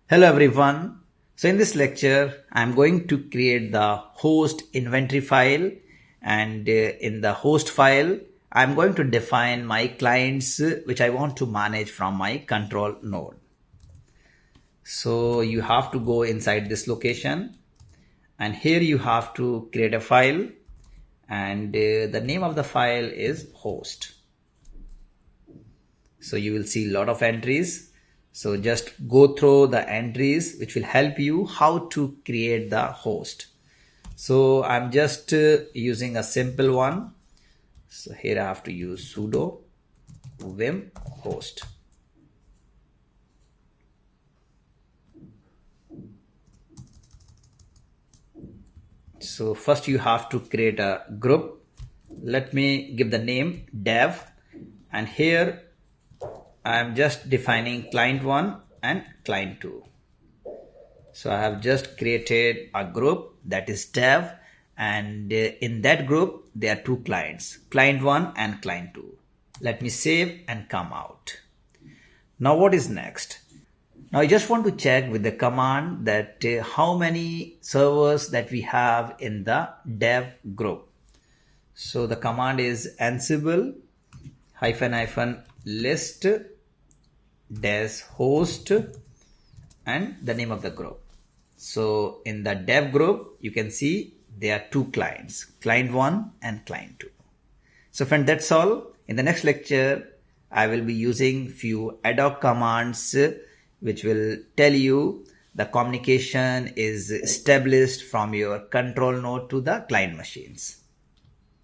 Hello everyone. So in this lecture, I'm going to create the host inventory file, and in the host file, I'm going to define my clients which I want to manage from my control node. So you have to go inside this location, and here you have to create a file, and the name of the file is host. So you will see a lot of entries. So just go through the entries which will help you how to create the host. So I'm just using a simple one. So here I have to use sudo vim host. So first you have to create a group. Let me give the name dev, and here I'm just defining client 1 and client 2. So I have just created a group that is dev, and in that group there are two clients, client 1 and client 2. Let me save and come out. Now what is next? Now I just want to check with the command that how many servers that we have in the dev group. So the command is Ansible -list des host and the name of the group. So in the dev group, you can see there are two clients, client 1 and client 2. So friend, that's all. In the next lecture, I will be using few ad hoc commands which will tell you the communication is established from your control node to the client machines.